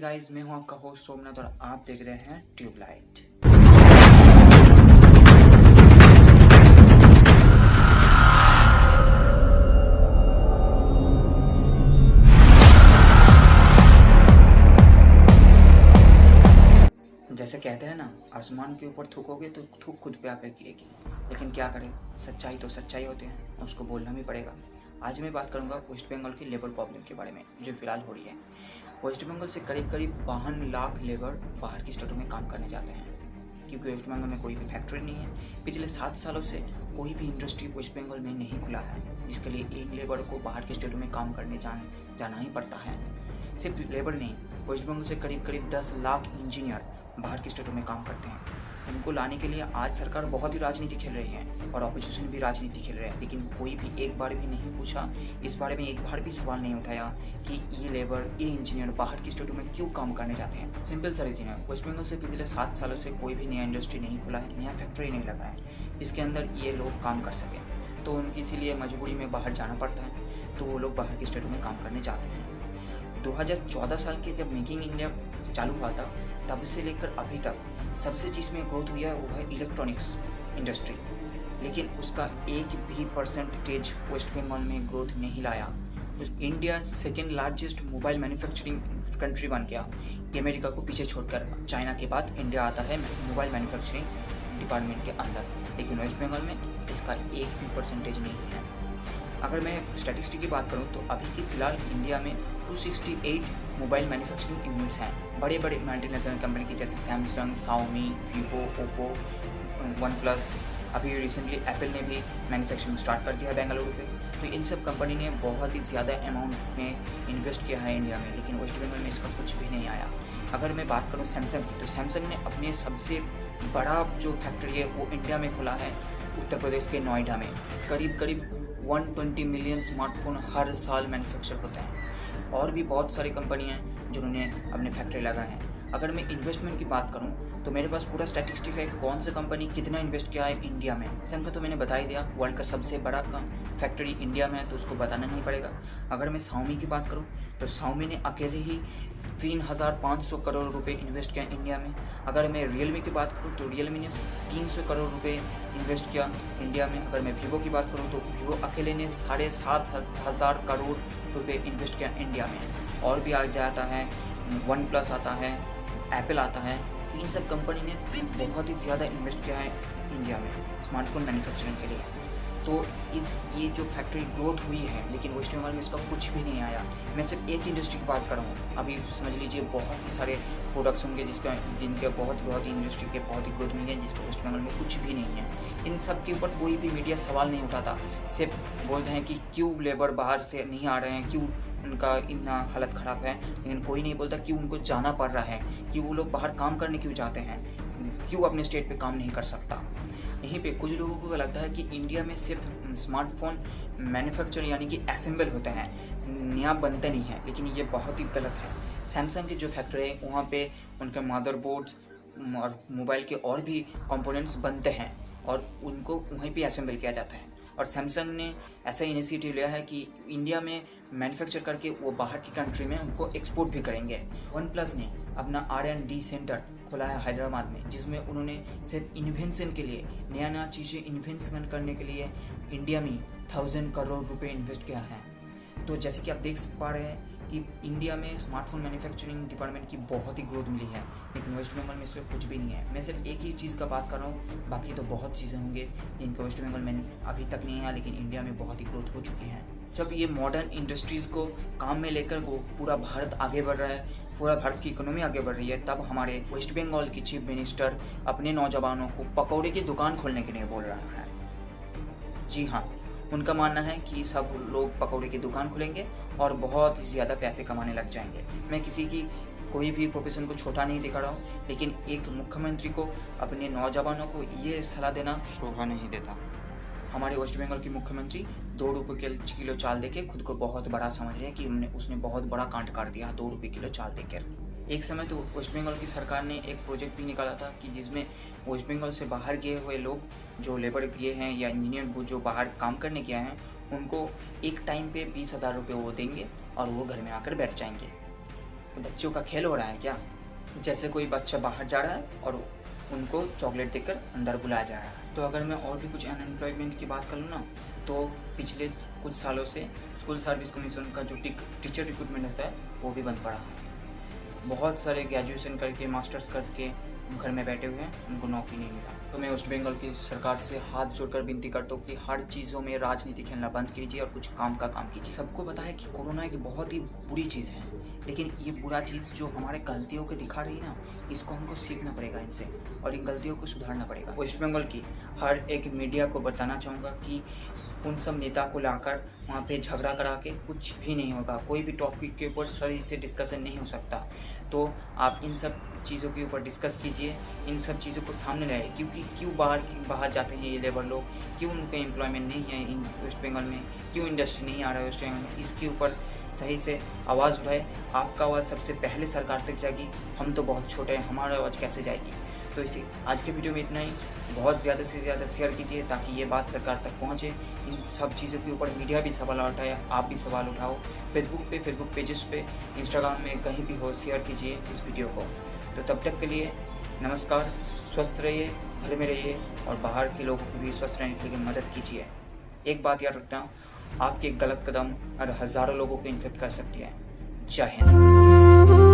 Guys, मैं हूं आपका होस्ट सोमनाथ और आप देख रहे हैं ट्यूबलाइट। जैसे कहते हैं ना, आसमान के ऊपर थूकोगे तो थूक खुद पे आकर गिरेगी। लेकिन क्या करें, सच्चाई तो सच्चाई होते हैं, उसको बोलना भी पड़ेगा। आज मैं बात करूंगा वेस्ट बंगाल की लेबर प्रॉब्लम के बारे में जो फिलहाल हो रही है। वेस्ट बंगाल से करीब 52 लाख लेबर बाहर की स्टेटों में काम करने जाते हैं, क्योंकि वेस्ट बंगाल में कोई भी फैक्ट्री नहीं है। पिछले 7 सालों से कोई भी इंडस्ट्री वेस्ट बंगाल में नहीं खुला है, जिसके लिए इन लेबर को बाहर के स्टेटों में काम करने जाना ही पड़ता है। सिर्फ लेबर नहीं, वेस्ट बंगाल से करीब 10 लाख इंजीनियर बाहर के स्टेटों में काम करते हैं। उनको लाने के लिए आज सरकार बहुत ही राजनीति खेल रही है और ऑपोजिशन भी राजनीति खेल रहे हैं, लेकिन कोई भी एक बार भी नहीं पूछा, इस बारे में एक बार भी सवाल नहीं उठाया कि ये लेबर, ये इंजीनियर बाहर की स्टेटों में क्यों काम करने जाते हैं। सिंपल सा रीजन है, वेस्ट बंगाल से पिछले 7 सालों से कोई भी नया इंडस्ट्री नहीं खुला है, नया फैक्ट्री नहीं लगा है जिसके अंदर ये लोग काम कर सकें। तो उनकी इसीलिए मजबूरी में बाहर जाना पड़ता है, तो वो लोग बाहर की स्टेटों में काम करने जाते हैं। 2014 साल के जब मेकिंग इंडिया चालू हुआ था, तब से लेकर अभी तक सबसे चीज़ में ग्रोथ हुई है वो है इलेक्ट्रॉनिक्स इंडस्ट्री, लेकिन उसका एक भी परसेंटेज वेस्ट बंगाल में ग्रोथ नहीं लाया। India second largest mobile manufacturing country बन गया, अमेरिका को पीछे छोड़कर। चाइना के बाद इंडिया आता है मोबाइल मैन्युफैक्चरिंग डिपार्टमेंट के अंदर, लेकिन वेस्ट बंगाल में इसका एक भी परसेंटेज नहीं है। अगर मैं स्टैटिस्टिक की बात करूं तो अभी की फिलहाल इंडिया में 268 मोबाइल मैन्युफैक्चरिंग यूनिट्स हैं, बड़े बड़े मल्टीनेशनल कंपनी की, जैसे Samsung, Xiaomi, Vivo, Oppo, one plus. अभी रिसेंटली एप्पल ने भी मैन्युफैक्चरिंग स्टार्ट कर दिया है बेंगलुरु पे। तो इन सब कंपनी ने बहुत ही ज़्यादा अमाउंट में इन्वेस्ट किया है इंडिया में, लेकिन वेस्ट बंगाल में इसका कुछ भी नहीं आया। अगर मैं बात करूँ सैमसंग की, तो सैमसंग ने अपने सबसे बड़ा जो फैक्ट्री है वो इंडिया में खुला है, उत्तर प्रदेश के नोएडा में। करीब 120 मिलियन स्मार्टफोन हर साल मैन्युफैक्चर होते हैं, और भी बहुत सारी कंपनी हैं जिन्होंने अपने फैक्ट्री लगाए हैं। अगर मैं इन्वेस्टमेंट की बात करूं तो मेरे पास पूरा स्टैटिस्टिक है, कौन सी कंपनी कितना इन्वेस्ट किया है इंडिया में। सैमसंग का तो मैंने बता ही दिया, वर्ल्ड का सबसे बड़ा फैक्ट्री इंडिया में है, तो उसको बताना नहीं पड़ेगा। अगर मैं शाओमी की बात करूं तो शाओमी ने अकेले ही 3500 करोड़ रुपए इन्वेस्ट किया इंडिया में। अगर मैं रियलमी की बात करूं तो रियलमी ने 300 करोड़ रुपए इन्वेस्ट किया इंडिया में। अगर मैं वीवो की बात करूं तो वीवो अकेले ने 7,500 करोड़ रुपए इन्वेस्ट किया इंडिया में। और भी आ जाता है, वन प्लस आता है, एप्पल आता है। इन सब कंपनी ने बहुत ही ज़्यादा इन्वेस्ट किया है इंडिया में स्मार्टफोन मैन्युफैक्चरिंग के लिए। तो ये जो फैक्ट्री ग्रोथ हुई है, लेकिन वेस्ट बंगाल में इसका कुछ भी नहीं आया। मैं सिर्फ एक इंडस्ट्री की बात कर रहा हूँ। अभी समझ लीजिए बहुत सारे प्रोडक्ट्स होंगे जिनके बहुत ही इंडस्ट्री के बहुत ही ग्रोथ मिली है, जिसको वेस्ट बंगाल में कुछ भी नहीं है। इन सब के ऊपर कोई भी मीडिया सवाल नहीं उठाता, सिर्फ बोलते हैं कि क्यों लेबर बाहर से नहीं आ रहे हैं, क्यों उनका इतना हालत ख़राब है, लेकिन कोई नहीं बोलता क्यों उनको जाना पड़ रहा है, कि वो लोग बाहर काम करने क्यों जाते हैं, क्यों अपने स्टेट पे काम नहीं कर सकता। यहीं पे कुछ लोगों को लगता है कि इंडिया में सिर्फ स्मार्टफोन मैन्युफैक्चर यानी कि असेंबल होते हैं, नया बनते नहीं हैं, लेकिन ये बहुत ही गलत है। सैमसंग की जो फैक्ट्री है वहाँ पे उनके मदरबोर्ड्स और मोबाइल के और भी कंपोनेंट्स बनते हैं और उनको वहीं पे असेंबल किया जाता है। और सैमसंग ने ऐसा इनिशिएटिव लिया है कि इंडिया में मैन्युफैक्चर करके वो बाहर की कंट्री में उनको एक्सपोर्ट भी करेंगे। वन प्लस ने अपना R&D सेंटर खोला है हैदराबाद में, जिसमें उन्होंने सिर्फ इन्वेंशन के लिए, नया चीज़ें इन्वेंशन करने के लिए इंडिया में 1000 करोड़ रुपए इन्वेस्ट किया है। तो जैसे कि आप देख पा रहे हैं कि इंडिया में स्मार्टफोन मैन्युफैक्चरिंग डिपार्टमेंट की बहुत ही ग्रोथ मिली है, लेकिन वेस्ट बंगाल में इसका कुछ भी नहीं है। मैं सिर्फ एक ही चीज़ का बात कर रहा हूँ, बाकी तो बहुत चीज़ें होंगे जिनके वेस्ट बंगाल में अभी तक नहीं है, लेकिन इंडिया में बहुत ही ग्रोथ हो चुकी है। जब ये मॉडर्न इंडस्ट्रीज़ को काम में लेकर वो पूरा भारत आगे बढ़ रहा है, पूरा भारत की इकोनॉमी आगे बढ़ रही है, तब हमारे वेस्ट बंगाल की चीफ मिनिस्टर अपने नौजवानों को पकौड़े की दुकान खोलने के लिए बोल रहा है। जी हाँ, उनका मानना है कि सब लोग पकौड़े की दुकान खोलेंगे और बहुत ही ज़्यादा पैसे कमाने लग जाएंगे। मैं किसी की कोई भी प्रोफेशन को छोटा नहीं दिखा रहा हूँ, लेकिन एक मुख्यमंत्री को अपने नौजवानों को ये सलाह देना शोभा नहीं देता। हमारे वेस्ट बंगाल की मुख्यमंत्री 2 रुपये किलो चाल देके खुद को बहुत बड़ा समझ रहे हैं कि उसने बहुत बड़ा कांड कर दिया 2 रुपये किलो चाल देकर। एक समय तो वेस्ट बंगाल की सरकार ने एक प्रोजेक्ट भी निकाला था कि जिसमें वेस्ट बंगाल से बाहर गए हुए लोग, जो लेबर गए हैं या इंजीनियर जो बाहर काम करने गए हैं, उनको एक टाइम पे 20,000 रुपये वो देंगे और वो घर में आकर बैठ जाएंगे। तो बच्चों का खेल हो रहा है क्या? जैसे कोई बच्चा बाहर जा रहा है और उनको चॉकलेट देकर अंदर बुलाया जा रहा है। तो अगर मैं और भी कुछ अनएम्प्लॉयमेंट की बात करूँ ना, तो पिछले कुछ सालों से स्कूल सर्विस कमीशन का जो टीचर रिक्रूटमेंट होता है वो भी बंद पड़ा है। बहुत सारे ग्रेजुएशन करके मास्टर्स करके घर में बैठे हुए हैं, उनको नौकरी नहीं मिला। तो मैं वेस्ट बंगाल की सरकार से हाथ जोड़कर विनती करता हूँ कि हर चीज़ों में राजनीति खेलना बंद कीजिए और कुछ काम का काम कीजिए। सबको पता है कि कोरोना एक बहुत ही बुरी चीज़ है, लेकिन ये बुरा चीज़ जो हमारे गलतियों के दिखा रही है ना, इसको हमको सीखना पड़ेगा इनसे और इन गलतियों को सुधारना पड़ेगा। वेस्ट बंगाल की हर एक मीडिया को बताना चाहूँगा कि उन सब नेता को लाकर वहाँ पे झगड़ा करा के कुछ भी नहीं होगा। कोई भी टॉपिक के ऊपर सही से डिस्कशन नहीं हो सकता। तो आप इन सब चीज़ों के ऊपर डिस्कस कीजिए, इन सब चीज़ों को सामने लाए। क्योंकि क्यों बाहर जाते हैं ये लेबर लोग, क्यों उनको एम्प्लॉयमेंट नहीं है इन वेस्ट बंगाल में, क्यों इंडस्ट्री नहीं आ रहा है वेस्ट बंगाल में, इसके ऊपर सही से आवाज़ उठाए। आपका आवाज़ सबसे पहले सरकार तक जाएगी। हम तो बहुत छोटे हैं, हमारी आवाज़ कैसे जाएगी? तो इसी आज के वीडियो में इतना ही। बहुत ज़्यादा से ज़्यादा शेयर कीजिए ताकि ये बात सरकार तक पहुँचे। इन सब चीज़ों के ऊपर मीडिया भी सवाल उठाए, आप भी सवाल उठाओ। फेसबुक पेजेस पे, इंस्टाग्राम में कहीं भी हो, शेयर कीजिए इस वीडियो को। तो तब तक के लिए नमस्कार, स्वस्थ रहिए, घर में रहिए और बाहर के लोगों को भी स्वस्थ रहने के लिए मदद कीजिए। एक बात याद रखना, आपके गलत कदम और हज़ारों लोगों को इन्फेक्ट कर सकती है। जय हिंद।